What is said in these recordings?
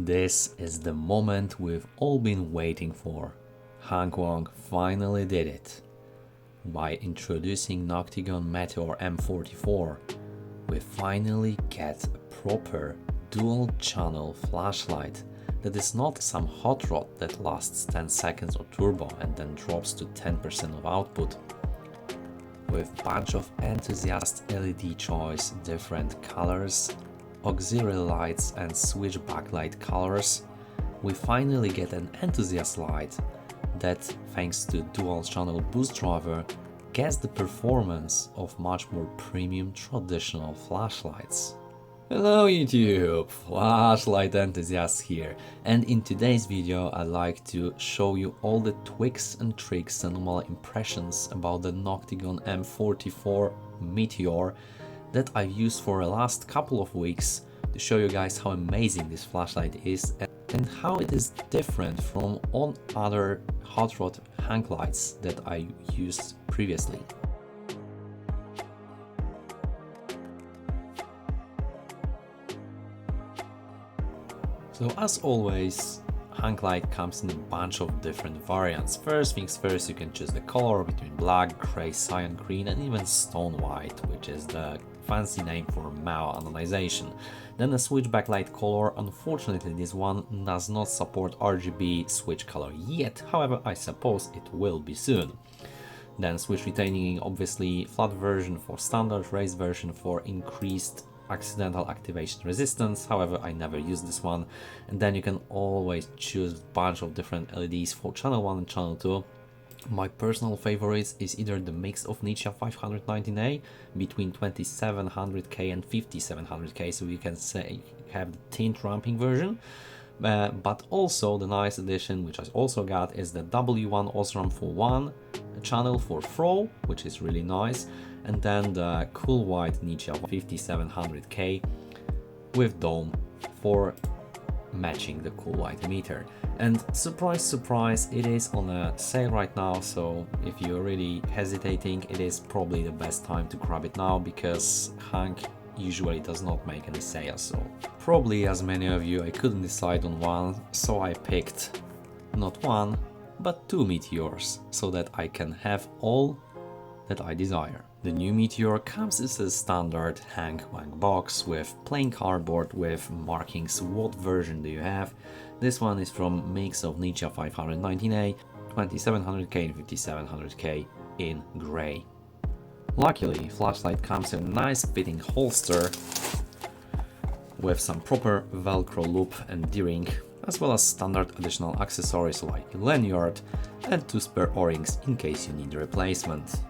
This is the moment we've all been waiting for. Hank Wang finally did it. By introducing Noctigon Meteor M44, we finally get a proper dual-channel flashlight that is not some hot rod that lasts 10 seconds or turbo and then drops to 10% of output. With bunch of Enthusiast LED choice, different colors, auxiliary lights and switch backlight colors, we finally get an Enthusiast light that, thanks to dual channel boost driver, gets the performance of much more premium traditional flashlights. Hello YouTube, flashlight enthusiast here, and in today's video I'd like to show you all the tweaks and tricks and my impressions about the Noctigon M44 Meteor that I've used for the last couple of weeks to show you guys how amazing this flashlight is and how it is different from all other hot rod hang lights that I used previously. So as always, hang light comes in a bunch of different variants. First things first, you can choose the color between black, grey, cyan green and even stone white, which is the fancy name for MAO anodization. Then the switch backlight color, unfortunately this one does not support RGB switch color yet, however I suppose it will be soon. Then switch retaining, obviously flat version for standard, raised version for increased accidental activation resistance, however I never use this one. And then you can always choose a bunch of different LEDs for channel 1 and channel 2. My personal favorites is either the mix of Nichia 519A between 2700K and 5700K, so you can say have the tint ramping version, but also the nice addition which I also got is the W1 Osram for 1 channel for throw, which is really nice, and then the cool white Nichia 5700K with dome for matching the cool white emitter. And surprise surprise, it is on a sale right now, so if you're really hesitating, it is probably the best time to grab it now, because Hank usually does not make any sales. So probably, as many of you, I couldn't decide on one, so I picked not one but two meteors so that I can have all that I desire. The new Meteor comes as a standard Hank Wang box with plain cardboard with markings what version do you have. This one is from mix of Nichia 519A, 2700K and 5700K in grey. Luckily, flashlight comes in a nice fitting holster with some proper velcro loop and D-ring, as well as standard additional accessories like a lanyard and 2 spare O-rings in case you need a replacement.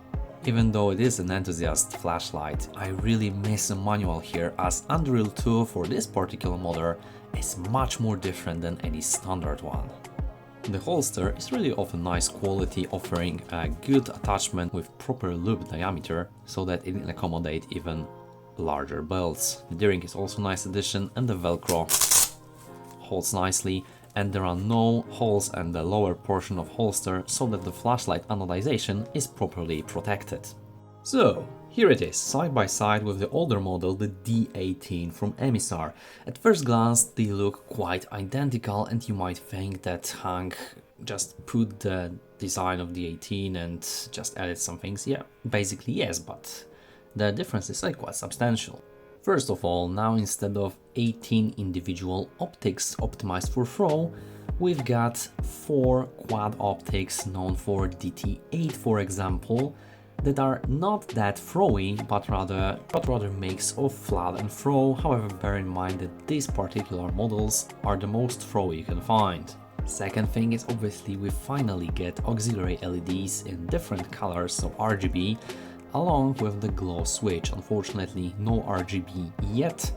Even though it is an Enthusiast flashlight, I really miss a manual here, as Unreal 2 for this particular model is much more different than any standard one. The holster is really of a nice quality, offering a good attachment with proper loop diameter so that it can accommodate even larger belts. The D-ring is also a nice addition and the velcro holds nicely, and there are no holes in the lower portion of holster so that the flashlight anodization is properly protected. So here it is, side by side with the older model, the D18 from Emissar. At first glance they look quite identical and you might think that Hank just put the design of the 18 and just added some things. Yeah, basically yes, but the differences are quite substantial. First of all, now instead of 18 individual optics optimized for throw, we've got 4 quad optics known for DT8 for example, that are not that throwy but rather mix of flat and throw. However, bear in mind that these particular models are the most throwy you can find. Second thing is obviously we finally get auxiliary LEDs in different colors, so RGB, along with the glow switch. Unfortunately, no RGB yet,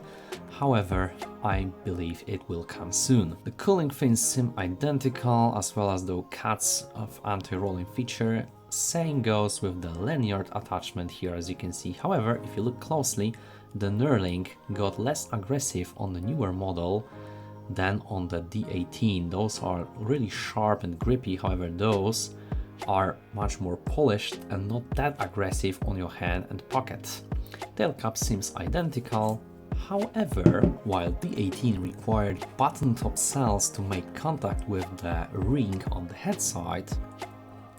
however, I believe it will come soon. The cooling fins seem identical, as well as the cuts of anti-rolling feature. Same goes with the lanyard attachment here, as you can see. However, if you look closely, the knurling got less aggressive on the newer model than on the D18. Those are really sharp and grippy, however those are much more polished and not that aggressive on your hand and pocket. Tail cap seems identical, However, while B18 required button-top cells to make contact with the ring on the head side,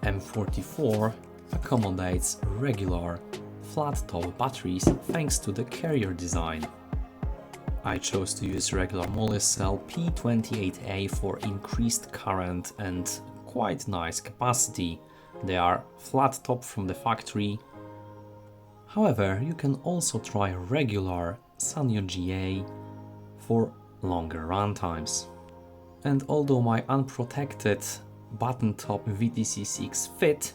M44 accommodates regular flat-top batteries thanks to the carrier design. I chose to use regular moly cell P28A for increased current and quite nice capacity. They are flat top from the factory. However, you can also try regular Sanyo GA for longer runtimes. And although my unprotected button top VTC6 fit,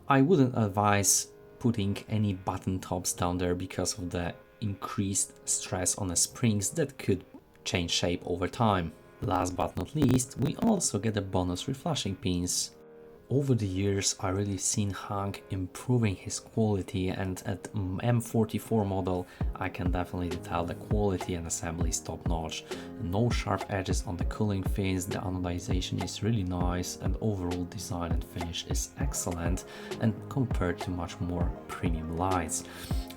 I wouldn't advise putting any button tops down there because of the increased stress on the springs that could change shape over time. Last but not least, we also get a bonus reflashing pins. Over the years, I really seen Hank improving his quality, and at M44 model, I can definitely tell the quality and assembly is top notch. No sharp edges on the cooling fins, the anodization is really nice, and overall design and finish is excellent and compared to much more premium lights.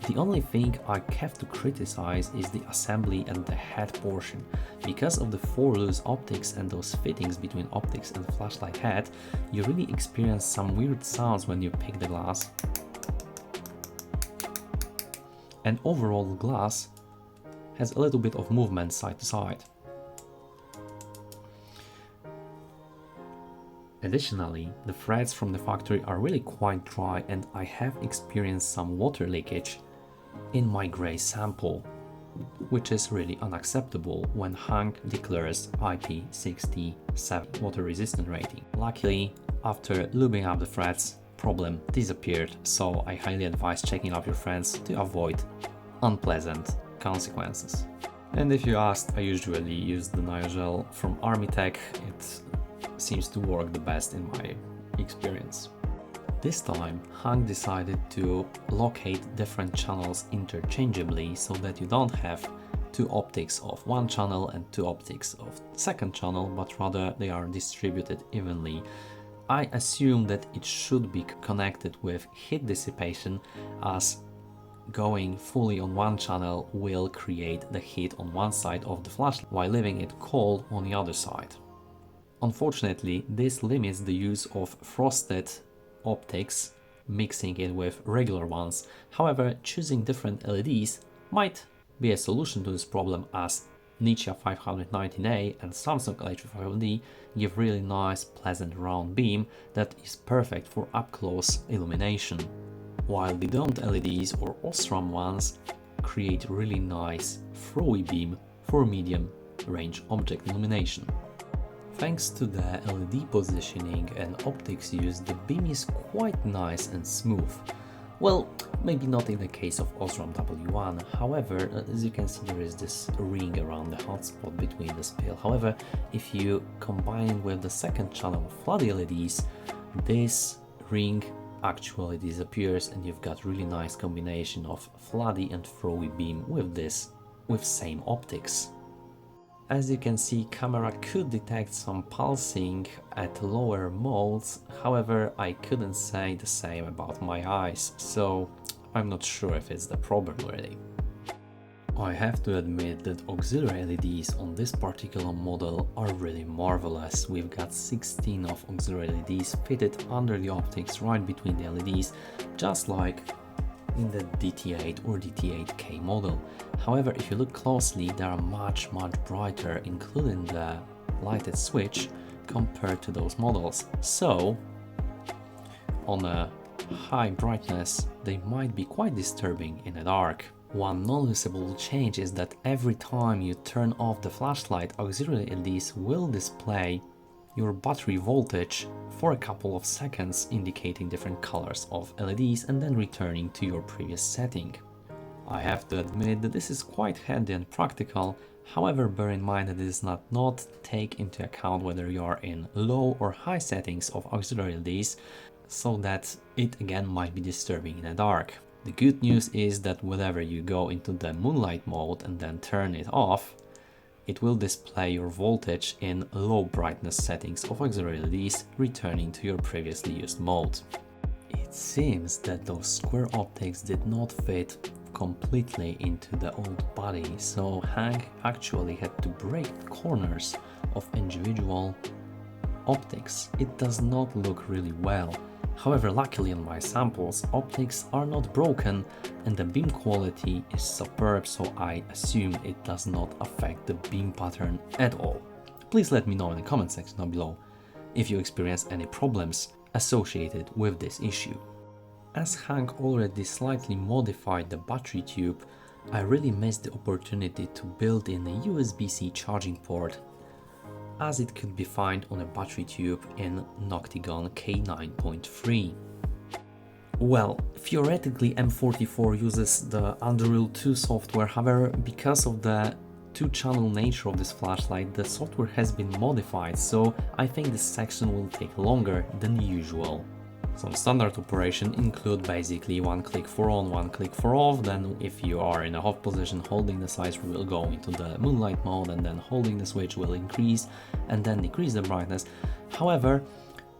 The only thing I have to criticize is the assembly and the head portion. Because of the 4 loose optics and those fittings between optics and flashlight head, you really experience some weird sounds when you pick the glass. And overall the glass has a little bit of movement side to side. Additionally, the threads from the factory are really quite dry, and I have experienced some water leakage in my grey sample, which is really unacceptable when Hank declares IP67 water resistant rating. Luckily, after lubing up the threads, problem disappeared, so I highly advise checking up your friends to avoid unpleasant consequences. And if you asked, I usually use the Niogel from Armitech. It seems to work the best in my experience. This time, Hank decided to locate different channels interchangeably so that you don't have 2 optics of one channel and 2 optics of second channel, but rather they are distributed evenly. I assume that it should be connected with heat dissipation, as going fully on one channel will create the heat on one side of the flashlight while leaving it cold on the other side. Unfortunately, this limits the use of frosted optics, mixing it with regular ones. However, choosing different LEDs might be a solution to this problem, as Nichia 519A and Samsung LH500D give really nice, pleasant round beam that is perfect for up-close illumination, while the domed LEDs or Osram ones create really nice, throwy beam for medium range object illumination. Thanks to the LED positioning and optics used, the beam is quite nice and smooth. Well, maybe not in the case of Osram W1, however, as you can see, there is this ring around the hotspot between the spill. However, if you combine it with the second channel of flooded LEDs, this ring actually disappears and you've got really nice combination of floody and throwy beam with same optics. As you can see, camera could detect some pulsing at lower modes, however I couldn't say the same about my eyes, so I'm not sure if it's the problem really. I have to admit that auxiliary LEDs on this particular model are really marvelous. We've got 16 of auxiliary LEDs fitted under the optics right between the LEDs, just like in the DT8 or DT8K model. However, if you look closely, they are much brighter, including the lighted switch, compared to those models. So, on a high brightness, they might be quite disturbing in the dark. One noticeable change is that every time you turn off the flashlight, auxiliary LEDs will display your battery voltage for a couple of seconds, indicating different colors of LEDs and then returning to your previous setting. I have to admit that this is quite handy and practical, however bear in mind that it does not take into account whether you are in low or high settings of auxiliary LEDs, so that it again might be disturbing in the dark. The good news is that whenever you go into the moonlight mode and then turn it off, it will display your voltage in low brightness settings of auxiliary LEDs, returning to your previously used mode. It seems that those square optics did not fit completely into the old body, so Hank actually had to break the corners of individual optics. It does not look really well. However, luckily on my samples, optics are not broken and the beam quality is superb, so I assume it does not affect the beam pattern at all. Please let me know in the comment section down below if you experience any problems associated with this issue. As Hank already slightly modified the battery tube, I really missed the opportunity to build in a USB-C charging port, as it could be found on a battery tube in Noctigon K9.3. Well, theoretically M44 uses the Unreal 2 software, however, because of the two-channel nature of this flashlight, the software has been modified, so I think this section will take longer than usual. Some standard operations include basically one click for on, one click for off, then if you are in a off position, holding the slider will go into the moonlight mode, and then holding the switch will increase and then decrease the brightness. However,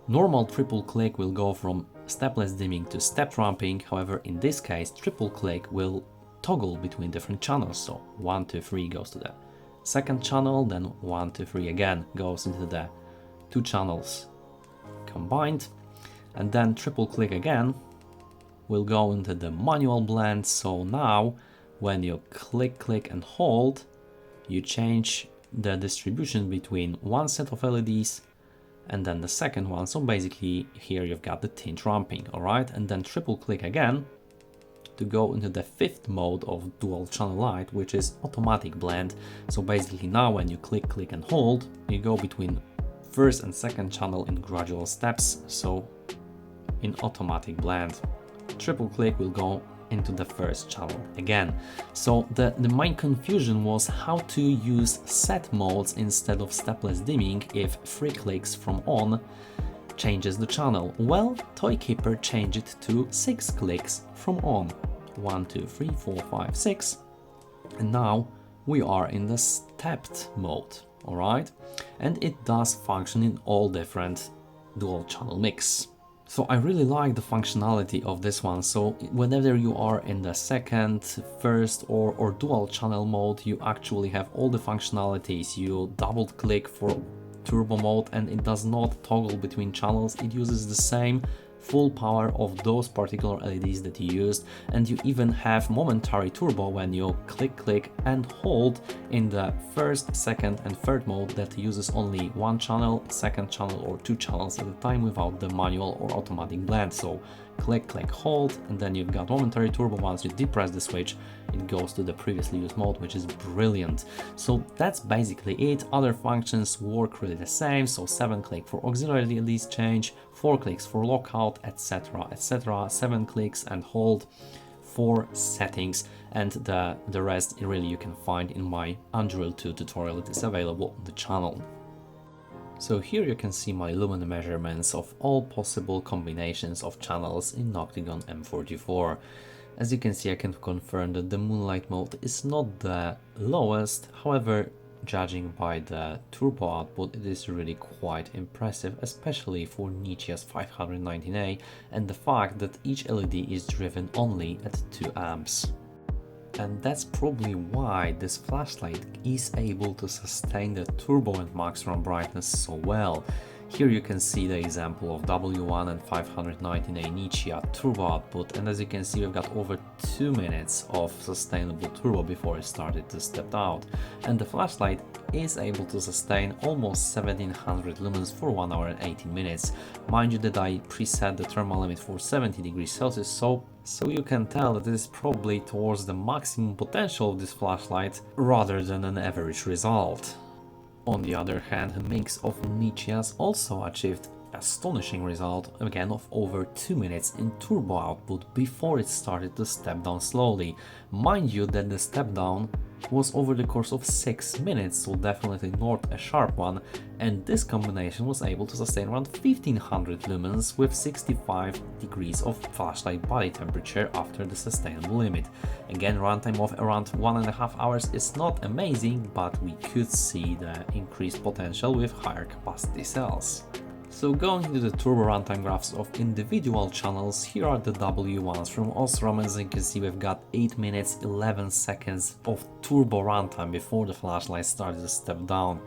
normal triple click will go from stepless dimming to stepped ramping. However, in this case, triple click will toggle between different channels, so 1, 2, 3 goes to the second channel, then 1, 2, 3 again goes into the two channels combined, and then triple click again will go into the manual blend. So now when you click and hold, you change the distribution between one set of LEDs and then the second one. So basically here you've got the tint ramping, alright, and then triple click again to go into the fifth mode of dual channel light, which is automatic blend. So basically now when you click and hold, you go between first and second channel in gradual steps, so in automatic blend. Triple click will go into the first channel again. So the main confusion was how to use set modes instead of stepless dimming if 3 clicks from on changes the channel. Well, Toykeeper changed it to 6 clicks from on. 1, 2, 3, 4, 5, 6. And now we are in the stepped mode, alright? And it does function in all different dual channel mix. So I really like the functionality of this one. So whenever you are in the second, first or dual channel mode, you actually have all the functionalities. You double click for turbo mode and it does not toggle between channels. It uses the same full power of those particular LEDs that you used, and you even have momentary turbo when you click and hold in the first, second and third mode that uses only one channel, second channel or two channels at a time without the manual or automatic blend. So click, hold, and then you've got momentary turbo. Once you depress the switch, it goes to the previously used mode, which is brilliant. So that's basically it. Other functions work really the same. So 7 click for auxiliary LEDs change, 4 clicks for lockout, etc, etc, 7 clicks and hold for settings, and the rest really you can find in my Unreal 2 tutorial. It is available on the channel. So here you can see my lumen measurements of all possible combinations of channels in Noctigon M44. As you can see, I can confirm that the moonlight mode is not the lowest. However, judging by the turbo output, it is really quite impressive, especially for Enthusiast 519A and the fact that each LED is driven only at 2 amps. And that's probably why this flashlight is able to sustain the turbo and maximum brightness so well. Here you can see the example of W1 and 519A Enthusiast turbo output, and as you can see we've got over 2 minutes of sustainable turbo before it started to step out, and the flashlight is able to sustain almost 1700 lumens for 1 hour and 18 minutes. Mind you that I preset the thermal limit for 70 degrees Celsius, so you can tell that it is probably towards the maximum potential of this flashlight rather than an average result. On the other hand, a mix of Enthusiast also achieved astonishing result, again of over 2 minutes in turbo output before it started to step down slowly. Mind you that the step down was over the course of 6 minutes, so definitely not a sharp one, and this combination was able to sustain around 1500 lumens with 65 degrees of flashlight body temperature after the sustainable limit. Again, runtime of around 1.5 hours is not amazing, but we could see the increased potential with higher capacity cells. So going into the turbo runtime graphs of individual channels, here are the W1s from Osram. As you can see, we've got 8 minutes 11 seconds of turbo runtime before the flashlight started to step down.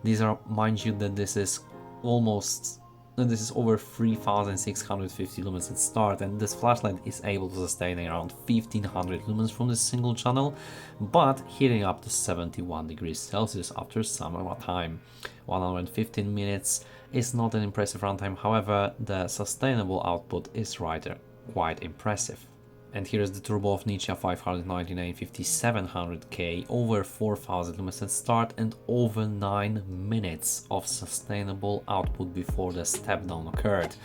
These are, mind you, that this is over 3650 lumens at start, and this flashlight is able to sustain around 1500 lumens from this single channel, but heating up to 71 degrees Celsius after some time. 1 hour and 15 minutes is not an impressive runtime, however, the sustainable output is rather quite impressive. And here's the turbo of Nichia 599 5700K, over 4000 lumens at start and over 9 minutes of sustainable output before the step down occurred.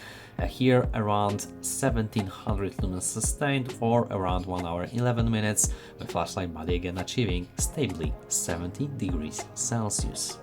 Here around 1700 lumens sustained for around 1 hour 11 minutes, with flashlight body again achieving stably 70 degrees Celsius.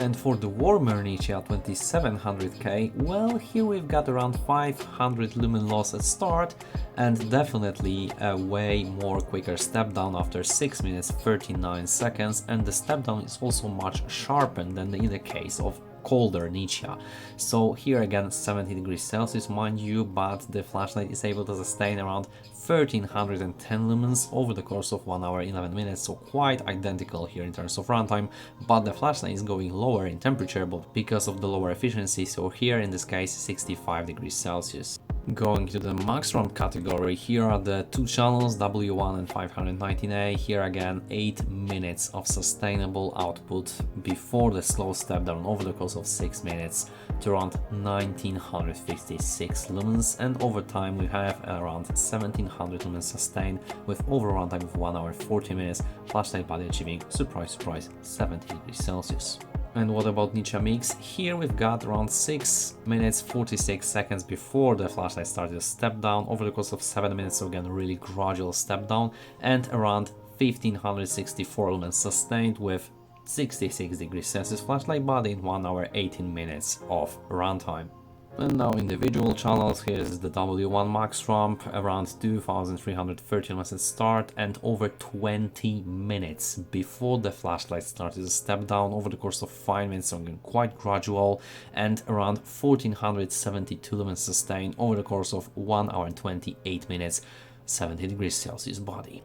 And for the warmer Nichia 2700K, well, here we've got around 500 lumen loss at start and definitely a way more quicker step down after 6 minutes 39 seconds, and the step down is also much sharpened than in the case of colder Nichia. So here again 70 degrees Celsius, mind you, but the flashlight is able to sustain around 1310 lumens over the course of 1 hour 11 minutes, so quite identical here in terms of runtime, but the flashlight is going lower in temperature but because of the lower efficiency, so here in this case 65 degrees Celsius. Going to the max ramp category, here are the two channels W1 and 519A. Here again 8 minutes of sustainable output before the slow step down over the course of 6 minutes to around 1956 lumens, and over time we have around 1700 lumens sustained with over runtime of 1 hour 40 minutes, flashlight body achieving, surprise surprise, 70 degrees Celsius. And what about Nichia Mix? Here we've got around 6 minutes 46 seconds before the flashlight started to step down over the course of 7 minutes, so again really gradual step down, and around 1564 lumens sustained with 66 degrees Celsius flashlight body in 1 hour 18 minutes of runtime. And now individual channels, here is the W1 max ramp, around 2330 lumens at start and over 20 minutes before the flashlight started to step down over the course of 5 minutes, so again quite gradual, and around 1472 lumens sustained over the course of 1 hour and 28 minutes, 70 degrees Celsius body.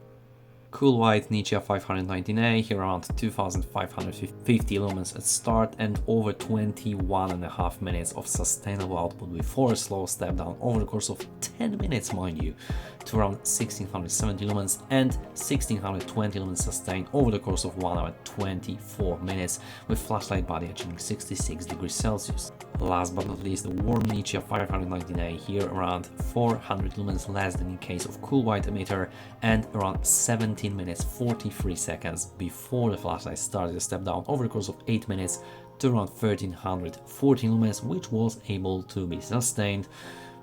Cool white Nichia 519A, here around 2550 lumens at start and over 21.5 minutes of sustainable output before a slow step down over the course of 10 minutes, mind you, to around 1670 lumens and 1620 lumens sustained over the course of 1 hour 24 minutes with flashlight body achieving 66 degrees Celsius. Last but not least, the warm Nichia 519A, here around 400 lumens less than in case of cool white emitter and around 17 minutes 43 seconds before the flashlight started to step down over the course of 8 minutes to around 1314 lumens, which was able to be sustained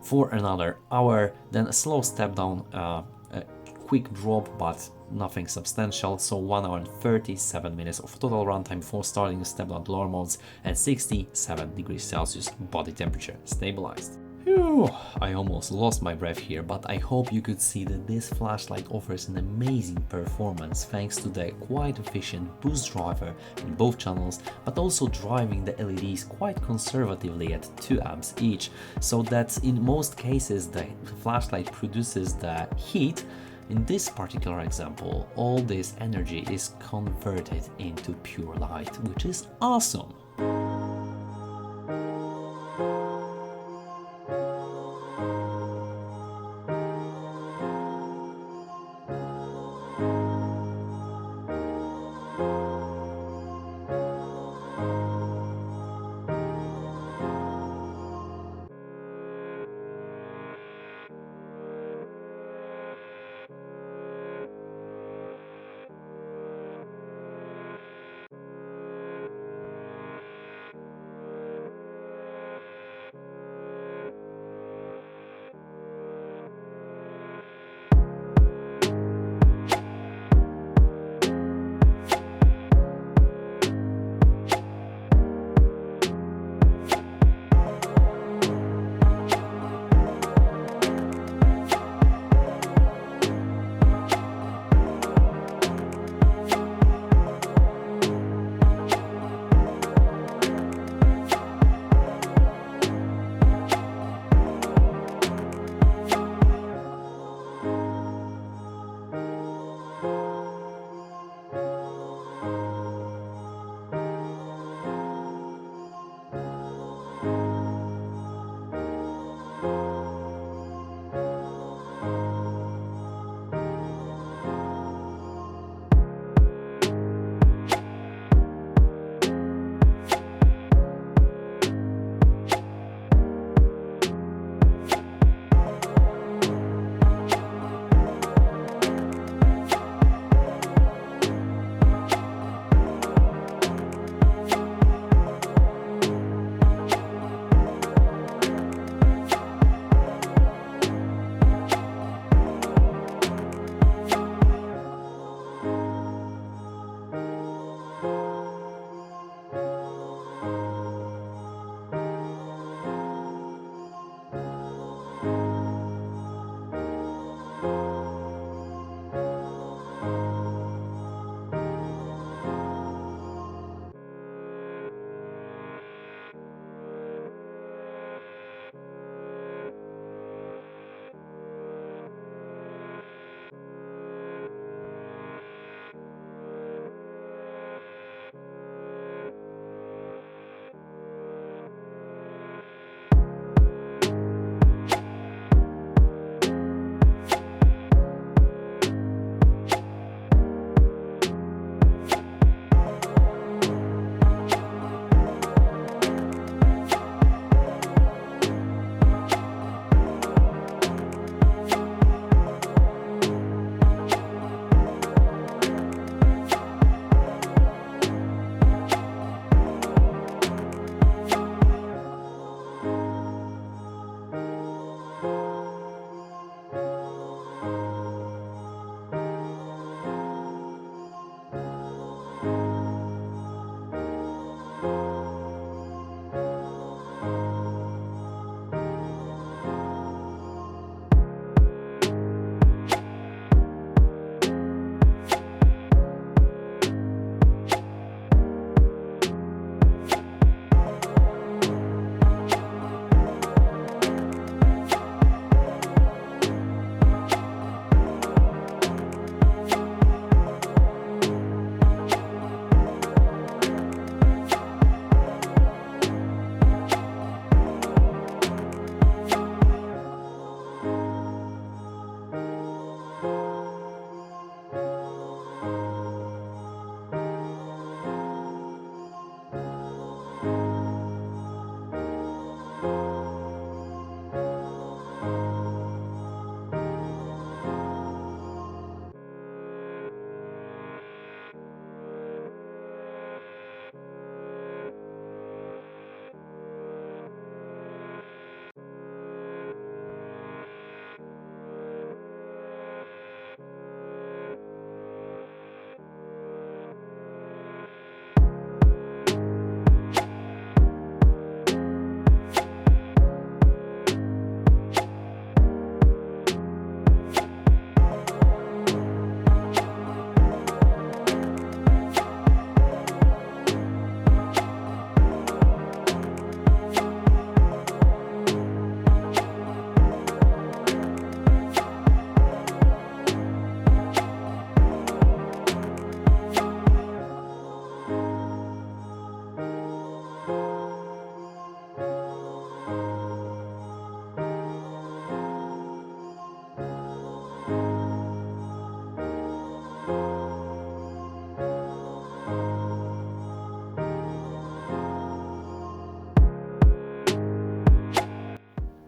for another hour, then a slow step down, a quick drop but nothing substantial, so 1 hour and 37 minutes of total runtime before starting to step down to lower modes and 67 degrees Celsius body temperature stabilized. Phew, I almost lost my breath here, but I hope you could see that this flashlight offers an amazing performance thanks to the quite efficient boost driver in both channels, but also driving the LEDs quite conservatively at 2 amps each, so that in most cases the flashlight produces the heat. In this particular example, all this energy is converted into pure light, which is awesome.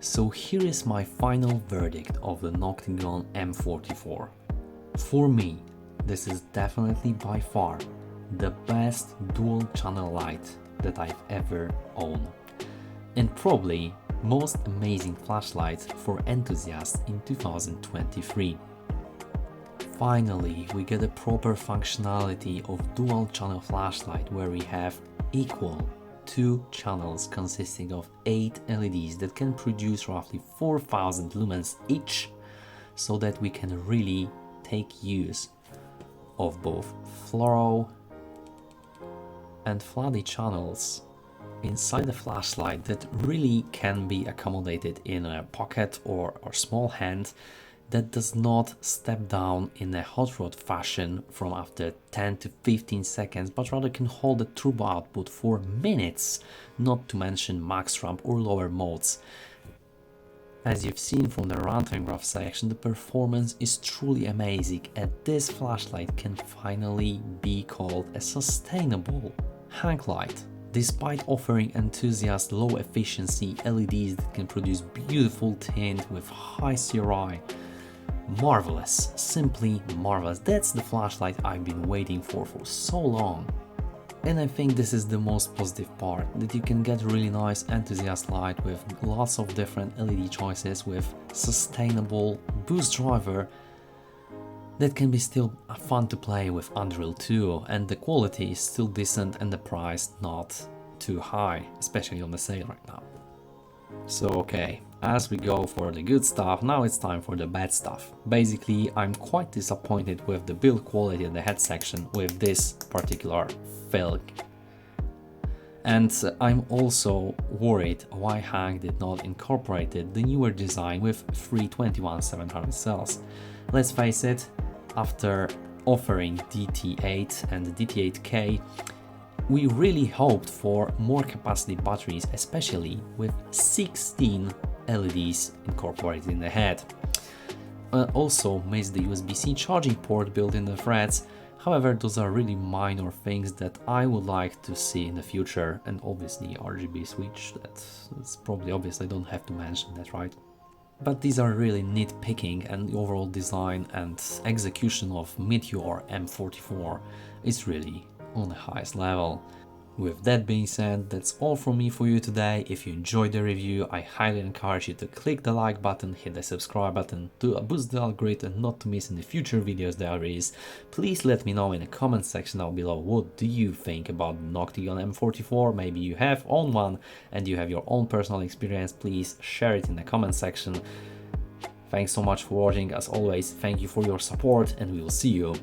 So here is my final verdict of the Noctigon M44. For me, this is definitely by far the best dual channel light that I've ever owned, and probably most amazing flashlight for enthusiasts in 2023. Finally, we get a proper functionality of dual channel flashlight where we have equal 2 channels consisting of 8 LEDs that can produce roughly 4000 lumens each, so that we can really take use of both fluoro and floody channels inside the flashlight that really can be accommodated in a pocket or small hand that does not step down in a hot rod fashion from after 10 to 15 seconds, but rather can hold the turbo output for minutes, not to mention max ramp or lower modes. As you've seen from the runtime graph section, the performance is truly amazing, and this flashlight can finally be called a sustainable hang light. Despite offering enthusiast low efficiency LEDs that can produce beautiful tint with high CRI, marvelous, simply marvelous. That's the flashlight I've been waiting for so long. And I think this is the most positive part, that you can get really nice enthusiast light with lots of different LED choices with sustainable boost driver that can be still fun to play with Unreal 2, and the quality is still decent and the price not too high, especially on the sale right now. So okay, as we go for the good stuff, now it's time for the bad stuff. Basically, I'm quite disappointed with the build quality in the head section with this particular filk. And I'm also worried why Hank did not incorporate the newer design with 321-700 cells. Let's face it, after offering DT8 and the DT8K, we really hoped for more capacity batteries, especially with 16 LEDs incorporated in the head. Also missed the USB-C charging port built in the threads. However, those are really minor things that I would like to see in the future, and obviously RGB switch, that's probably obvious, I don't have to mention that, right? But these are really nitpicking, and the overall design and execution of Meteor M44 is really on the highest level. With that being said, that's all from me for you today. If you enjoyed the review, I highly encourage you to click the like button, hit the subscribe button to boost the algorithm and not to miss any future videos there is. Please let me know in the comment section down below, what do you think about Noctigon M44? Maybe you have owned one and you have your own personal experience. Please share it in the comment section. Thanks so much for watching. As always, thank you for your support, and we will see you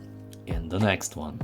in the next one.